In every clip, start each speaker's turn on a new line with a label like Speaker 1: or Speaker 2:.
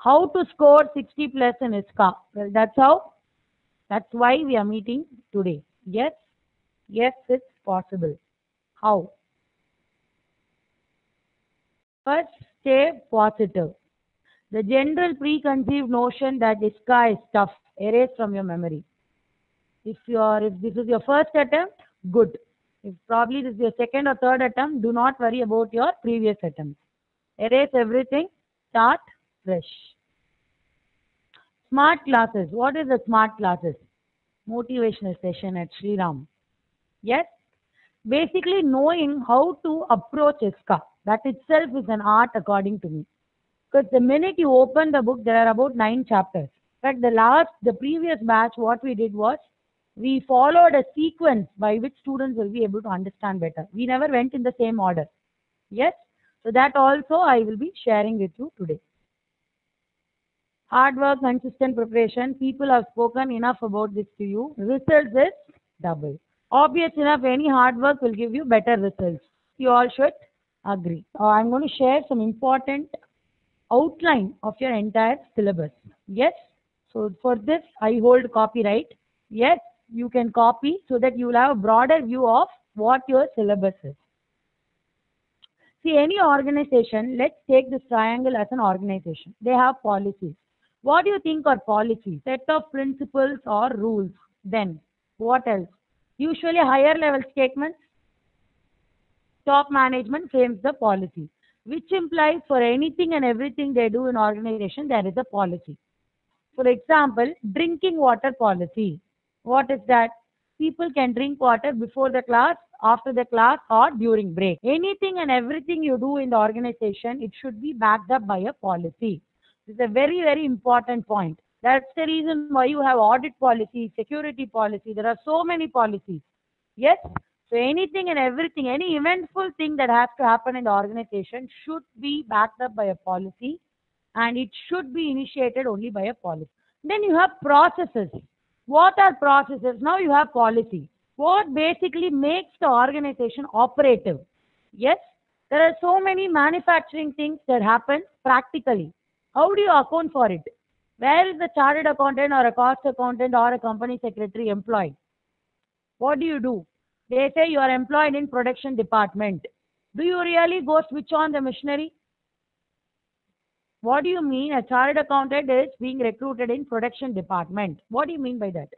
Speaker 1: How to score 60 plus in ISKA? Well, that's why we are meeting today. Yes, yes, it's possible. How? First, stay positive. The general preconceived notion that ISKA is tough, erase from your memory. If this is your first attempt, good. If probably this is your second or third attempt, do not worry about your previous attempts. Erase everything, start fresh. Smart classes. What is the smart classes? Motivational session at Sriram. Yes? Basically knowing how to approach ISKA. That itself is an art according to me. Because the minute you open the book, there are about 9 chapters. In fact, the previous batch, what we did was, we followed a sequence by which students will be able to understand better. We never went in the same order. Yes? So that also I will be sharing with you today. Hard work, consistent preparation. People have spoken enough about this to you. Results is double. Obvious enough, any hard work will give you better results. You all should agree. I'm going to share some important outline of your entire syllabus. Yes? So for this, I hold copyright. Yes, you can copy so that you will have a broader view of what your syllabus is. See, any organization, let's take this triangle as an organization. They have policies. What do you think are policies? Set of principles or rules. Then, what else? Usually higher level statements. Top management frames the policy, which implies for anything and everything they do in organization, there is a policy. For example, drinking water policy. What is that? People can drink water before the class, after the class, or during break. Anything and everything you do in the organization, it should be backed up by a policy. This is a very, very important point. That's the reason why you have audit policy, security policy. There are so many policies. Yes? So anything and everything, any eventful thing that has to happen in the organization should be backed up by a policy, and it should be initiated only by a policy. Then you have processes. What are processes? Now you have policy. What basically makes the organization operative? Yes, there are so many manufacturing things that happen practically. How do you account for it? Where is the chartered accountant or a cost accountant or a company secretary employed? What do you do? They say you are employed in production department. Do you really go switch on the machinery? What do you mean? A chartered accountant is being recruited in production department. What do you mean by that?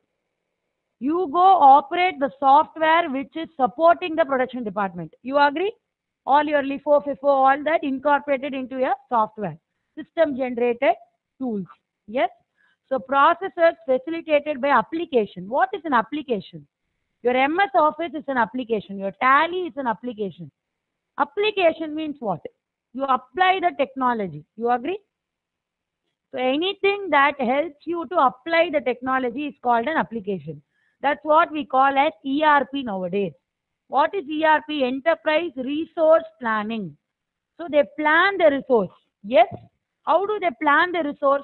Speaker 1: You go operate the software which is supporting the production department. You agree? All your LIFO, FIFO, all that incorporated into your software. System generated tools. Yes? So processes facilitated by application. What is an application? Your MS Office is an application. Your Tally is an application. Application means what? You apply the technology. You agree? So anything that helps you to apply the technology is called an application. That's what we call as ERP nowadays. What is ERP? Enterprise Resource Planning. So they plan the resource. Yes? How do they plan the resource?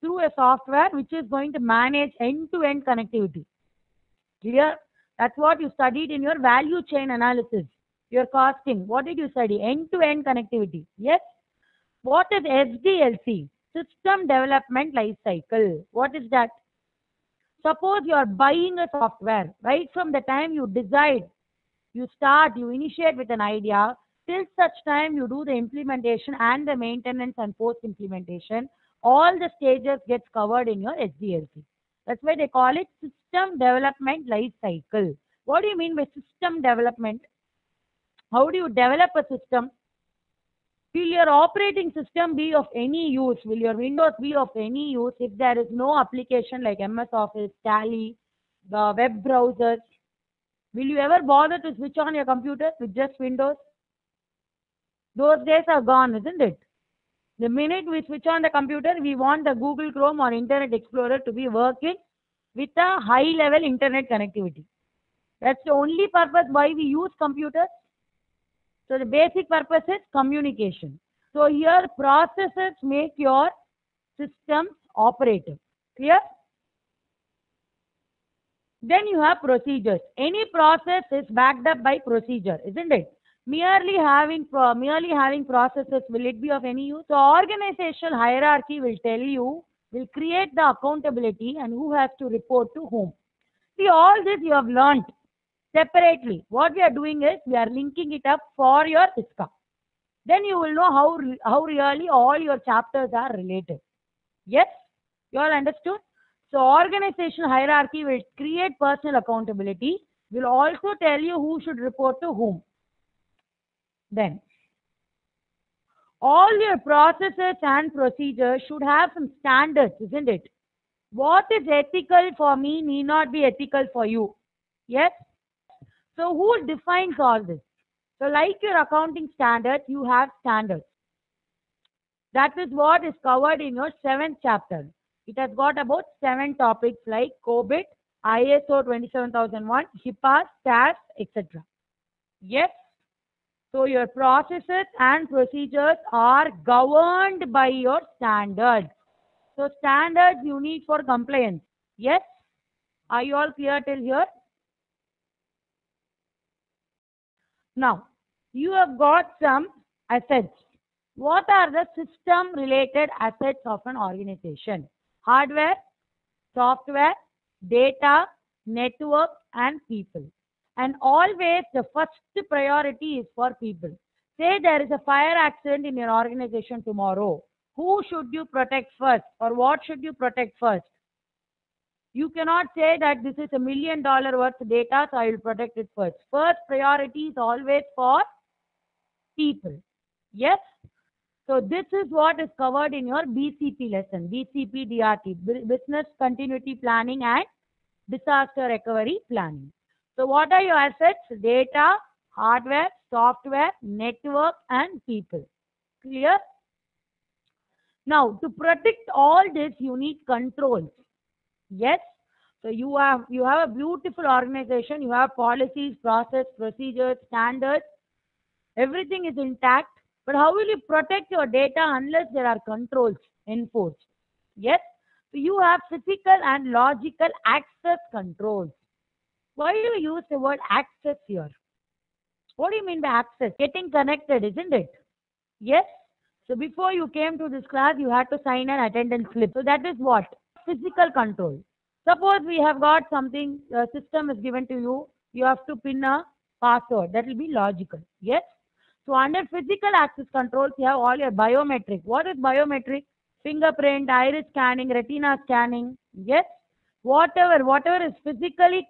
Speaker 1: Through a software which is going to manage end-to-end connectivity. Clear? That's what you studied in your value chain analysis. Your costing. What did you study? End-to-end connectivity. Yes? What is SDLC? System Development Life Cycle. What is that? Suppose you are buying a software. Right from the time you decide, you initiate with an idea, till such time you do the implementation and the maintenance and post-implementation, all the stages gets covered in your SDLC. That's why they call it System Development Life Cycle. What do you mean by system development? How do you develop a system? Will your operating system be of any use? Will your Windows be of any use if there is no application like MS Office, Tally, the web browsers? Will you ever bother to switch on your computer with just Windows? Those days are gone, isn't it? The minute we switch on the computer, we want the Google Chrome or Internet Explorer to be working with a high-level internet connectivity. That's the only purpose why we use computers. So the basic purpose is communication. So here processes make your systems operative. Clear? Then you have procedures. Any process is backed up by procedure, isn't it? Merely having processes, will it be of any use? So organizational hierarchy will tell you, will create the accountability and who has to report to whom. See, all this you have learnt separately. What we are doing is we are linking it up for your ISKA. Then you will know how really all your chapters are related. Yes, you all understood? So organizational hierarchy will create personal accountability, will also tell you who should report to whom. Then all your processes and procedures should have some standards, isn't it? What is ethical for me need not be ethical for you. Yes? So who defines all this? So like your accounting standards, you have standards. That is what is covered in your 7th chapter. It has got about 7 topics like COVID, ISO 27001, HIPAA, STAS, etc. Yes? So your processes and procedures are governed by your standards. So standards you need for compliance. Yes? Are you all clear till here? Now, you have got some assets. What are the system related assets of an organization? Hardware, software, data, network, and people. And always the first priority is for people. Say there is a fire accident in your organization tomorrow. Who should you protect first, or what should you protect first? You cannot say that this is $1 million worth data, so I will protect it first. First priority is always for people. Yes? So this is what is covered in your BCP lesson, BCP DRT, Business Continuity Planning and Disaster Recovery Planning. So what are your assets? Data, hardware, software, network, and people. Clear? Now, to protect all this, you need controls. Yes? So you have a beautiful organization, you have policies, process, procedures, standards, everything is intact. But how will you protect your data unless there are controls enforced? Yes? So you have physical and logical access controls. Why do you use the word access here? What do you mean by access? Getting connected, isn't it? Yes? So before you came to this class, you had to sign an attendance slip. So that is what? Physical control. Suppose we have got something, a system is given to you, you have to pin a password. That will be logical. Yes? So under physical access controls, you have all your biometric. What is biometric? Fingerprint, iris scanning, retina scanning. Yes? Whatever is physically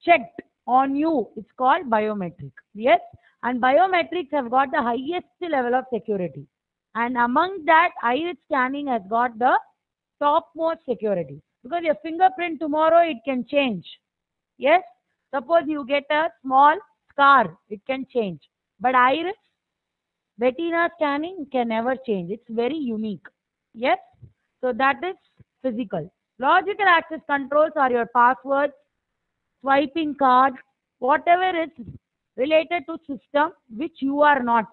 Speaker 1: checked on you, it's called biometric. Yes? And biometrics have got the highest level of security. And among that, iris scanning has got the topmost security. Because your fingerprint tomorrow, it can change. Yes? Suppose you get a small scar, it can change. But iris, retina scanning can never change. It's very unique. Yes? So that is physical. Logical access controls are your passwords, swiping cards, whatever is related to system which you are not.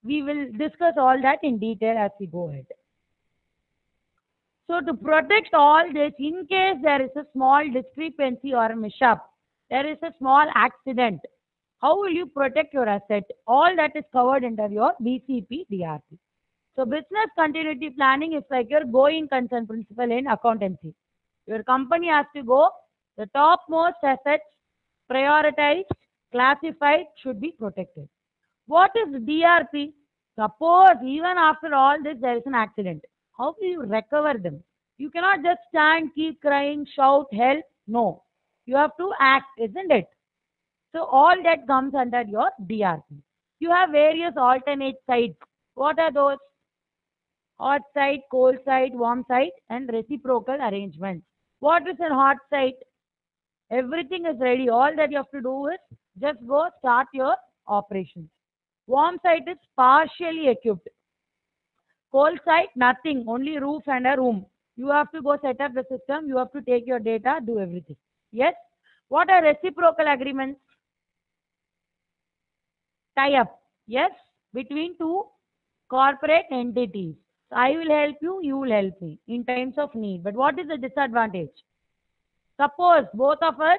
Speaker 1: We will discuss all that in detail as we go ahead. So to protect all this, in case there is a small discrepancy or a mishap, there is a small accident, how will you protect your asset? All that is covered under your BCP DRT. So business continuity planning is like your going concern principle in accountancy. Your company has to go, the topmost assets, prioritized, classified, should be protected. What is DRP? Suppose even after all this there is an accident. How do you recover them? You cannot just stand, keep crying, shout, help. No. You have to act, isn't it? So all that comes under your DRP. You have various alternate sites. What are those? Hot site, cold site, warm site, and reciprocal arrangements. What is a hot site? Everything is ready. All that you have to do is just go start your operations. Warm site is partially equipped. Cold site, nothing, only roof and a room. You have to go set up the system, you have to take your data, do everything. Yes? What are reciprocal agreements? Tie-up, yes, between two corporate entities. So I will help you, you will help me in times of need. But what is the disadvantage? Suppose both of us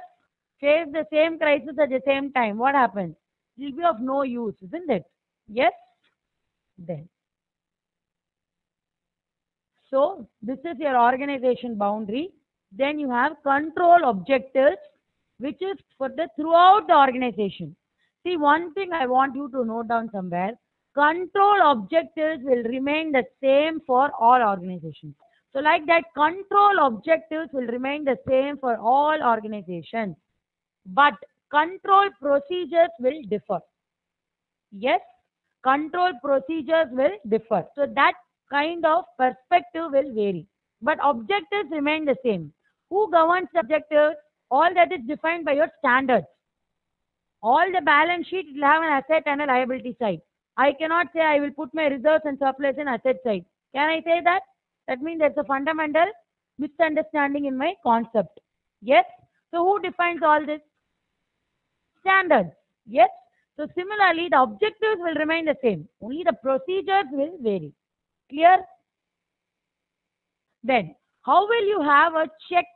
Speaker 1: face the same crisis at the same time. What happens? It will be of no use, isn't it? Yes? Then. So this is your organization boundary. Then you have control objectives, which is for the throughout the organization. See, one thing I want you to note down somewhere. Control objectives will remain the same for all organizations. So like that, control objectives will remain the same for all organizations. But control procedures will differ. Yes, control procedures will differ. So that kind of perspective will vary. But objectives remain the same. Who governs the objectives? All that is defined by your standards. All the balance sheet will have an asset and a liability side. I cannot say I will put my reserves and surplus in asset side. Can I say that? That means there's a fundamental misunderstanding in my concept. Yes? So who defines all this? Standards. Yes? So similarly, the objectives will remain the same. Only the procedures will vary. Clear? Then, how will you have a check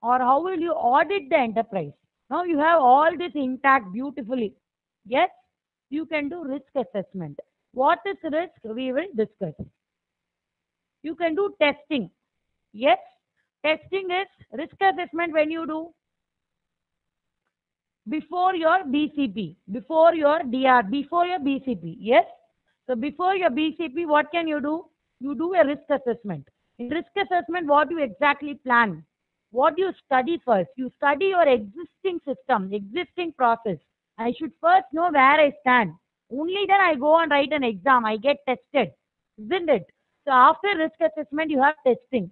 Speaker 1: or how will you audit the enterprise? Now you have all this intact beautifully. Yes? You can do risk assessment. What is risk? We will discuss. You can do testing. Yes? Testing is risk assessment when you do before your BCP, before your DR, before your BCP. Yes? So before your BCP, what can you do? You do a risk assessment. In risk assessment, what do you exactly plan? What do you study first? You study your existing system, existing process. I should first know where I stand. Only then I go and write an exam. I get tested. Isn't it? So after risk assessment, you have testing.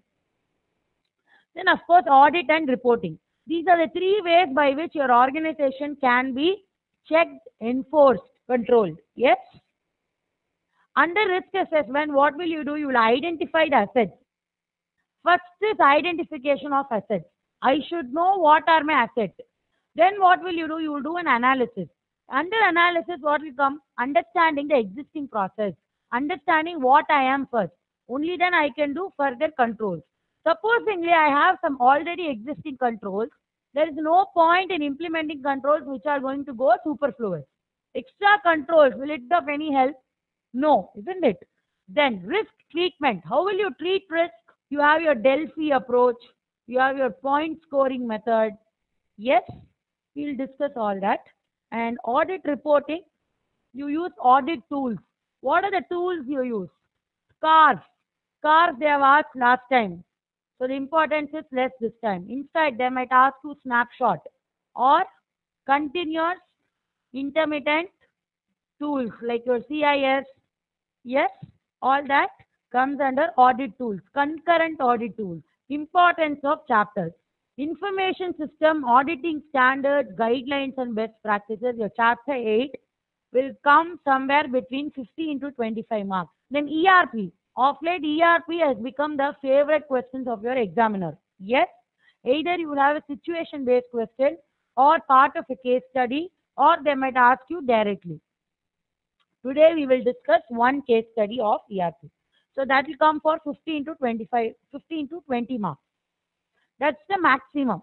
Speaker 1: Then of course, audit and reporting. These are the three ways by which your organization can be checked, enforced, controlled. Yes? Under risk assessment, what will you do? You will identify the assets. First is identification of assets. I should know what are my assets. Then what will you do? You will do an analysis. Under analysis, what will come? Understanding the existing process. Understanding what I am first. Only then I can do further controls. Supposingly, I have some already existing controls. There is no point in implementing controls which are going to go superfluous. Extra controls, will it be of any help? No, isn't it? Then risk treatment. How will you treat risk? You have your Delphi approach. You have your point scoring method. Yes, we'll discuss all that. And audit reporting, you use audit tools. What are the tools you use? SCARs. SCARs they have asked last time. So the importance is less this time. Inside, they might ask you snapshot or continuous intermittent tools like your CIS. Yes, all that comes under audit tools, concurrent audit tools. Importance of chapters. Information system, auditing standards, guidelines and best practices. Your chapter 8 will come somewhere between 15 to 25 marks. Then ERP. Of late, ERP has become the favorite questions of your examiner. Yes, either you will have a situation-based question or part of a case study, or they might ask you directly. Today, we will discuss one case study of ERP. So that will come for 15 to 25, 15 to 20 marks. That's the maximum.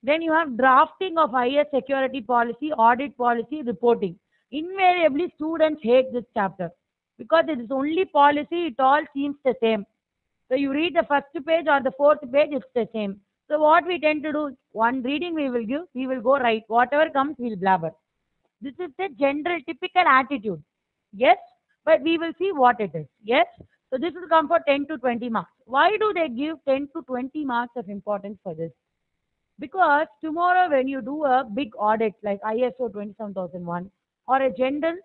Speaker 1: Then you have drafting of IS security policy, audit policy, reporting. Invariably, students hate this chapter because it is only policy, it all seems the same. So you read the first page or the fourth page, it's the same. So what we tend to do, one reading we will give, we will go right. Whatever comes, we'll blabber. This is the general, typical attitude. Yes, but we will see what it is. Yes, so this will come for 10 to 20 marks. Why do they give 10 to 20 marks of importance for this? Because tomorrow when you do a big audit like ISO 27001 or a general,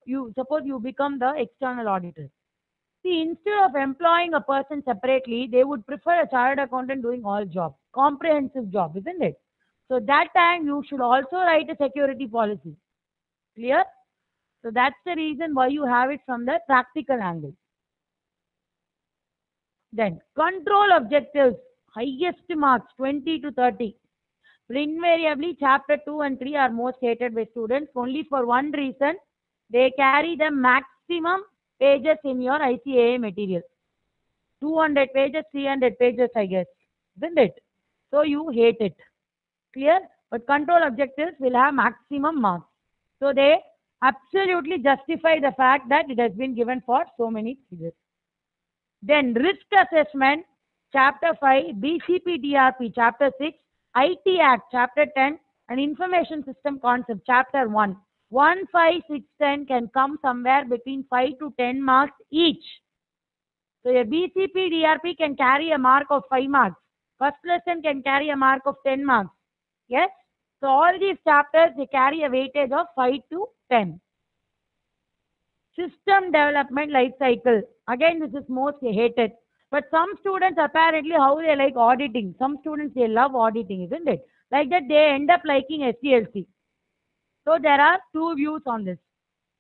Speaker 1: you suppose you become the external auditor. See, instead of employing a person separately, they would prefer a chartered accountant doing all jobs, comprehensive job, isn't it? So that time you should also write a security policy. Clear? So that's the reason why you have it from the practical angle. Then control objectives, highest marks 20 to 30. But invariably chapter 2 and 3 are most hated by students only for one reason. They carry the maximum pages in your ICAA material. 200 pages, 300 pages, I guess. Isn't it? So you hate it. Clear? but control objectives will have maximum marks. So they absolutely justify the fact that it has been given for so many pages. Then risk assessment, chapter 5, BCP DRP, chapter 6, IT Act, chapter 10, and information system concept, chapter 1. 1, 5, 6, 10 can come somewhere between 5 to 10 marks each. So your BCP DRP can carry a mark of 5 marks. First lesson can carry a mark of 10 marks. Yes? So all these chapters, they carry a weightage of 5 to 10. System development life cycle. Again, this is most hated. But some students apparently how they like auditing. Some students they love auditing, isn't it? Like that they end up liking SDLC. So there are two views on this.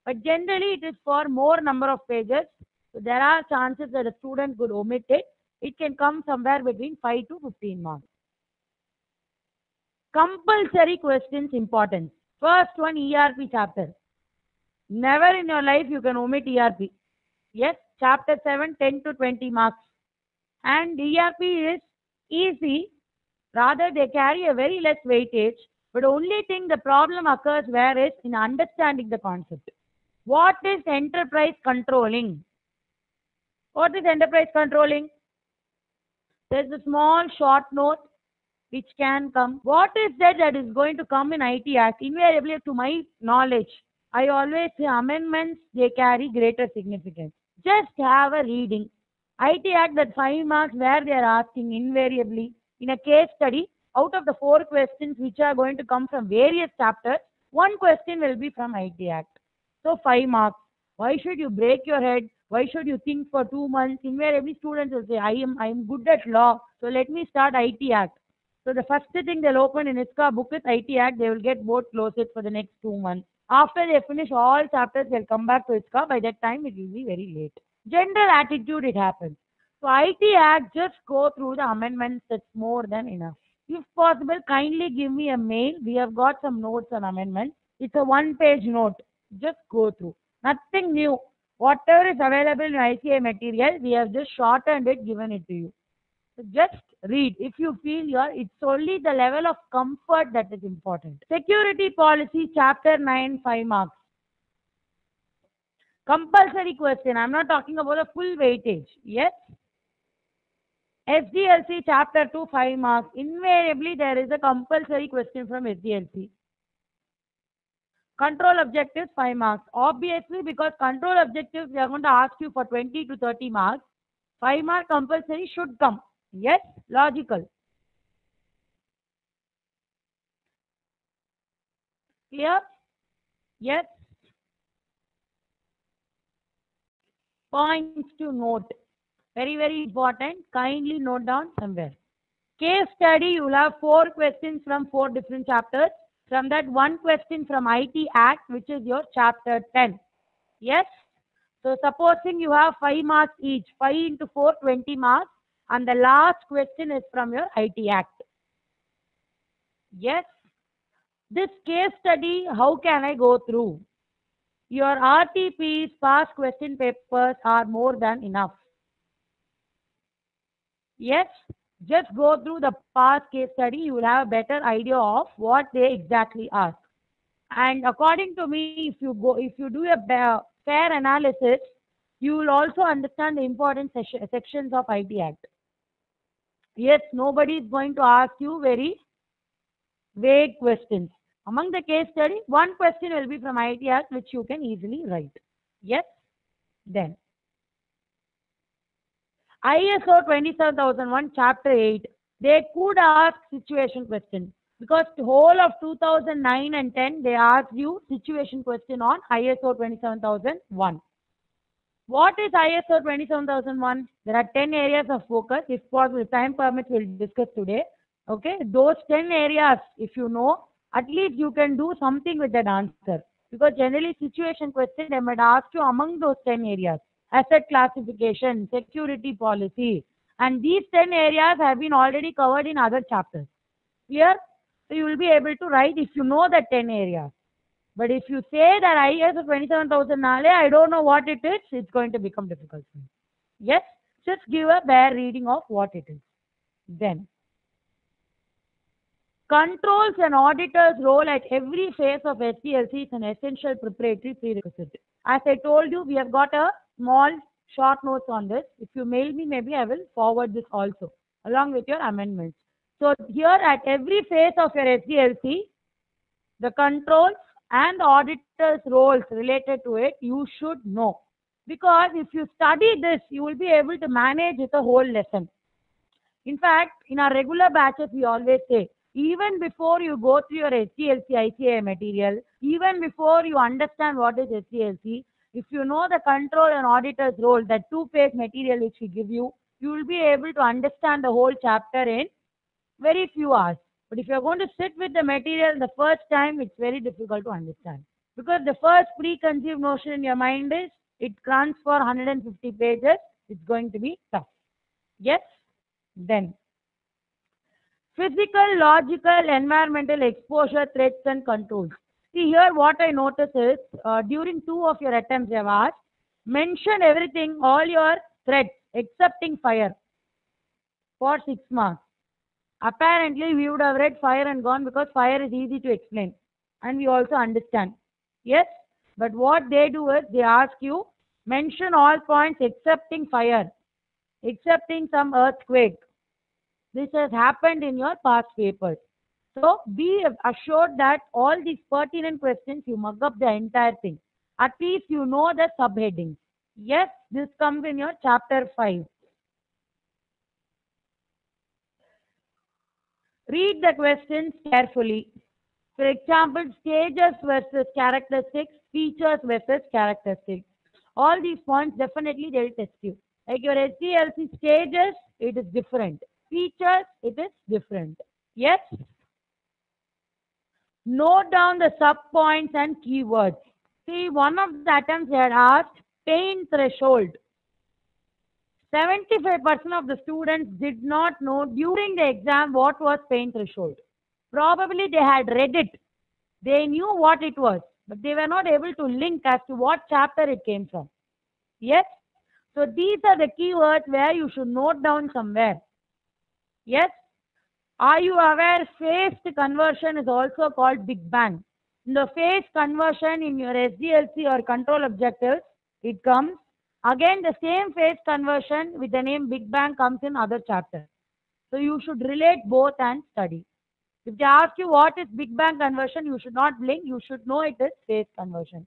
Speaker 1: But generally it is for more number of pages. So there are chances that a student could omit it. It can come somewhere between 5 to 15 marks. Compulsory questions importance. First one, ERP chapter. Never in your life you can omit ERP. Yes, chapter 7, 10 to 20 marks. And ERP is easy. Rather, they carry a very less weightage. But only thing the problem occurs where is in understanding the concept. What is enterprise controlling? What is enterprise controlling? There's a small short note which can come. What is that is going to come in IT Act? Invariably, to my knowledge, I always say amendments, they carry greater significance. Just have a reading. IT Act, that 5 marks where they are asking invariably in a case study, out of the 4 questions which are going to come from various chapters, 1 question will be from IT Act. So 5 marks. Why should you break your head? Why should you think for 2 months? Invariably students will say, I am good at law, so let me start IT Act. So the first thing they'll open in ISKA book is IT Act, they will get both closed for the next 2 months. After they finish all chapters, they'll come back to ISKA. By that time, it will be very late. General attitude, it happens. So IT Act, just go through the amendments, that's more than enough. If possible, kindly give me a mail. We have got some notes on amendments. It's a 1-page note. Just go through. Nothing new. Whatever is available in ICA material, we have just shortened it, given it to you. So just read. If you feel it's only the level of comfort that is important. Security policy, chapter 9, 5 marks. Compulsory question. I'm not talking about a full weightage. Yes? SDLC, chapter 2, 5 marks. Invariably, there is a compulsory question from SDLC. Control objectives, 5 marks. Obviously, because control objectives, they are going to ask you for 20 to 30 marks. 5 mark compulsory should come. Yes, logical. Clear? Yes. Points to note. Very, very important. Kindly note down somewhere. Case study, you will have 4 questions from 4 different chapters. From that, 1 question from IT Act, which is your chapter 10. Yes? So supposing you have 5 marks each, 5 into 4, 20 marks. And the last question is from your IT Act. Yes? This case study, how can I go through? Your RTPs, past question papers are more than enough. Yes? Just go through the past case study, you will have a better idea of what they exactly ask. And according to me, if you do a fair analysis, you will also understand the important sections of IT Act. Yes, nobody is going to ask you very vague questions. Among the case study, 1 question will be from IT Act, which you can easily write. Yes? Then, ISO 27001, chapter 8. They could ask situation question. Because the whole of 2009 and 10, they asked you situation question on ISO 27001. What is ISO 27001? There are 10 areas of focus. If possible, time permits, we'll discuss today. Okay, those 10 areas, if you know, at least you can do something with that answer. Because generally situation question, they might ask you among those 10 areas. Asset classification, security policy. And these 10 areas have been already covered in other chapters. Clear? So you will be able to write if you know the 10 areas. But if you say that ISO 27000 I don't know what it is, it's going to become difficult for you. Yes? Just give a bare reading of what it is. Then, Controls and auditors' role at every phase of SDLC is an essential preparatory prerequisite. As I told you, we have got a small short notes on this. If you mail me, maybe I will forward this also along with your amendments. So here at every phase of your SDLC, the controls and auditors' roles related to it, you should know. Because if you study this, you will be able to manage with a whole lesson. In fact, in our regular batches, we always say, even before you go through your SDLC ICA material, even before you understand what is SDLC, if you know the control and auditor's role, that two-page material which we give you, you will be able to understand the whole chapter in very few hours. But if you're going to sit with the material the first time, it's very difficult to understand. Because the first preconceived notion in your mind is, it runs for 150 pages, it's going to be tough. Yes? Then, physical, logical, environmental exposure, threats and controls. See here what I notice is, during 2 of your attempts I have asked, mention everything, all your threats, excepting fire for 6 marks. Apparently, we would have read fire and gone because fire is easy to explain and we also understand. Yes, but what they do is they ask you, mention all points excepting fire, excepting some earthquake. This has happened in your past papers. So be assured that all these pertinent questions, you mug up the entire thing. At least you know the subheadings. Yes, this comes in your chapter 5. Read the questions carefully. For example, stages versus characteristics, features versus characteristics. All these points definitely they will test you. Like your SDLC stages, it is different. Features, it is different. Yes? Note down the sub-points and keywords. See, one of the attempts they had asked, pain threshold. 75% of the students did not know during the exam what was pain threshold. Probably they had read it. They knew what it was, but they were not able to link as to what chapter it came from. Yes? So these are the keywords where you should note down somewhere. Yes? Are you aware phased conversion is also called Big Bang? In the phase conversion in your SDLC or control objectives, it comes. Again, the same phase conversion with the name Big Bang comes in other chapters. So you should relate both and study. If they ask you what is Big Bang conversion, you should not blink. You should know it is phase conversion.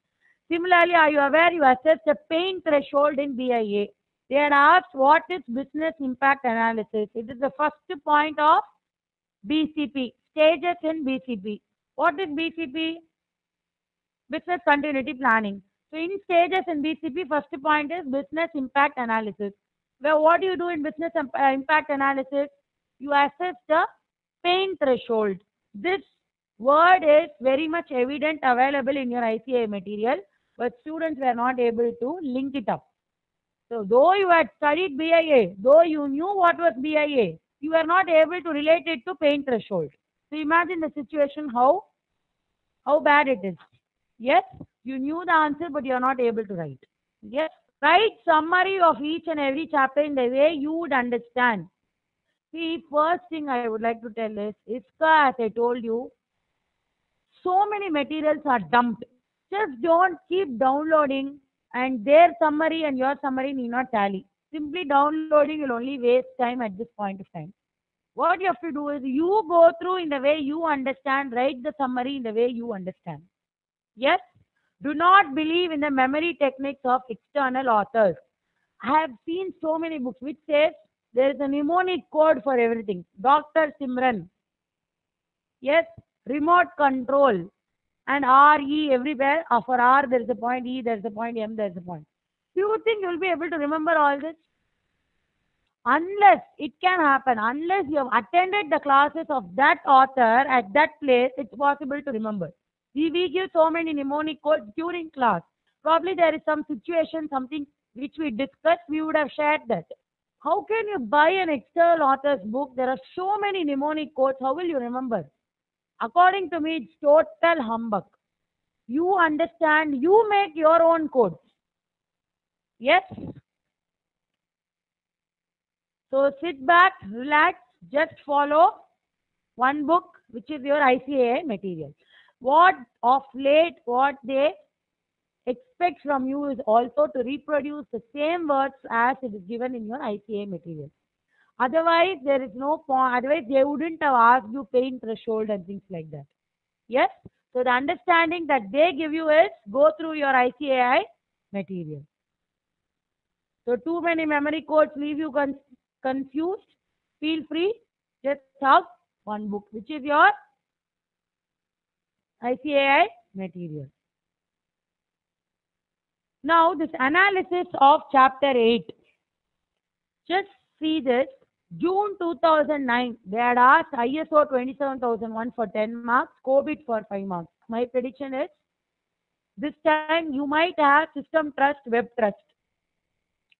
Speaker 1: Similarly, are you aware you assessed the pain threshold in BIA? They had asked what is business impact analysis. It is the first point of BCP, stages in BCP. What is BCP? Business continuity planning. So in stages in BCP, first point is business impact analysis. Well, what do you do in business impact analysis? You assess the pain threshold. This word is very much evident available in your ICA material, but students were not able to link it up. So though you had studied BIA, though you knew what was BIA, you were not able to relate it to pain threshold. So imagine the situation how bad it is. Yes, you knew the answer, but you are not able to write. Yes, write summary of each and every chapter in the way you would understand. See, first thing I would like to tell is, ISKA, as I told you, so many materials are dumped. Just don't keep downloading and their summary and your summary need not tally. Simply downloading will only waste time at this point of time. What you have to do is you go through in the way you understand, write the summary in the way you understand. Yes, do not believe in the memory techniques of external authors. I have seen so many books which says there is a mnemonic code for everything. Dr. Simran. Yes, remote control. And R, E everywhere. For R there is a point, E there is a point, M there is a point. Do you think you will be able to remember all this? Unless it can happen, unless you have attended the classes of that author at that place, it's possible to remember. We give so many mnemonic codes during class. Probably there is some situation, something which we discussed, we would have shared that. How can you buy an external author's book? There are so many mnemonic codes. How will you remember? According to me, it's total humbug. You understand, you make your own codes. Yes? So sit back, relax, just follow one book, which is your ICAI material. What of late, what they expect from you is also to reproduce the same words as it is given in your ICAI material. Otherwise, there is no point. Otherwise, they wouldn't have asked you pain threshold and things like that. Yes? So the understanding that they give you is go through your ICAI material. So too many memory codes leave you confused. Feel free. Just have one book, which is your ICAI material. Now, this analysis of chapter 8. Just see this. June 2009, they had asked ISO 27001 for 10 marks, COVID for 5 marks. My prediction is, this time you might have system trust, web trust,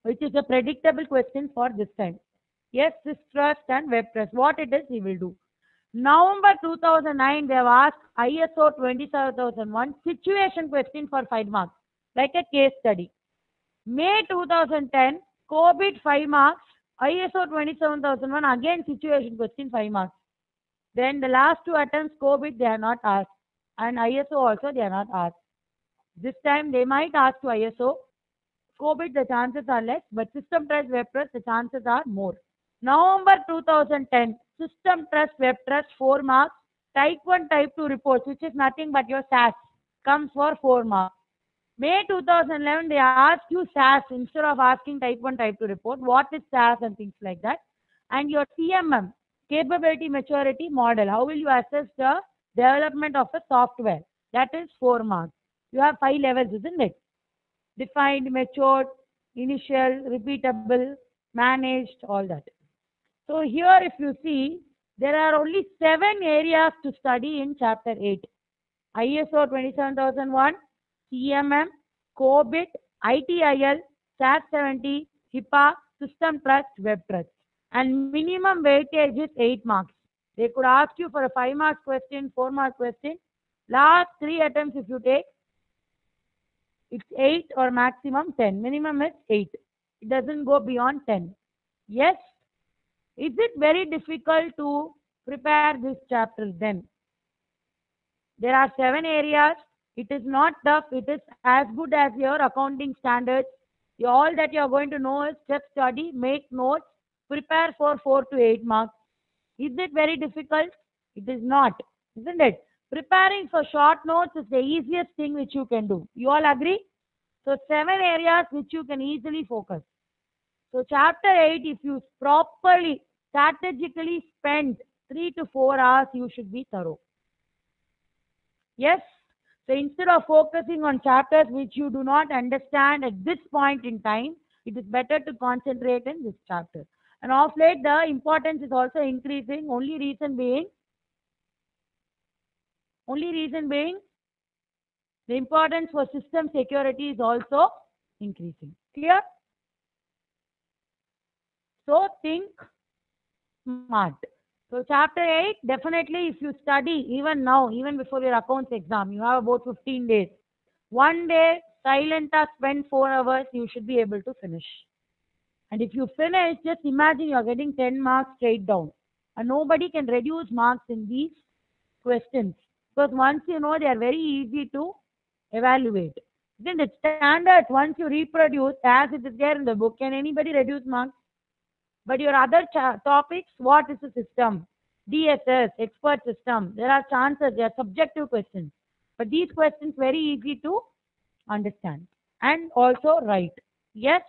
Speaker 1: which is a predictable question for this time. Yes, this trust and web trust. What it is, we will do. November 2009, they have asked ISO 27001 situation question for 5 marks, like a case study. May 2010, COVID 5 marks, ISO 27001, again situation question 5 marks. Then the last 2 attempts, COVID, they are not asked. And ISO also, they are not asked. This time, they might ask to ISO. COVID, the chances are less, but system trust, web trust, the chances are more. November 2010, system trust, web trust, 4 marks. Type 1, type 2 reports, which is nothing but your SAS, comes for 4 marks. May 2011, they ask you SAS instead of asking type 1, type 2 report. What is SAS and things like that. And your CMM, capability maturity model. How will you assess the development of a software? That is 4 marks. You have 5 levels, isn't it? Defined, matured, initial, repeatable, managed, all that. So here if you see, there are only 7 areas to study in chapter 8. ISO 27001, CMM, COBIT, ITIL, SAS 70, HIPAA, System Trust, Web Trust. And minimum weightage is 8 marks. They could ask you for a 5 marks question, 4 mark question. Last 3 attempts if you take, it's 8 or maximum 10. Minimum is 8. It doesn't go beyond 10. Yes? Is it very difficult to prepare this chapter then? There are 7 areas. It is not tough. It is as good as your accounting standards. All that you are going to know is just study, make notes, prepare for 4 to 8 marks. Is it very difficult? It is not, isn't it? Preparing for short notes is the easiest thing which you can do. You all agree? So 7 areas which you can easily focus. So chapter 8, if you properly, strategically spend 3 to 4 hours, you should be thorough. Yes? So instead of focusing on chapters which you do not understand at this point in time, it is better to concentrate in this chapter. And of late, the importance is also increasing. Only reason being, the importance for system security is also increasing. Clear? So think smart. So chapter 8, definitely if you study even now, even before your accounts exam, you have about 15 days. One day, silent task, spend 4 hours, you should be able to finish. And if you finish, just imagine you are getting 10 marks straight down. And nobody can reduce marks in these questions. Because once you know, they are very easy to evaluate. Then the standards, once you reproduce, as it is there in the book, can anybody reduce marks? But your other topics, what is the system? DSS, expert system. There are chances, they are subjective questions. But these questions very easy to understand and also write. Yes?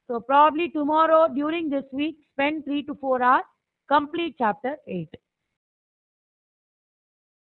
Speaker 1: So probably tomorrow during this week, spend 3 to 4 hours, complete chapter 8.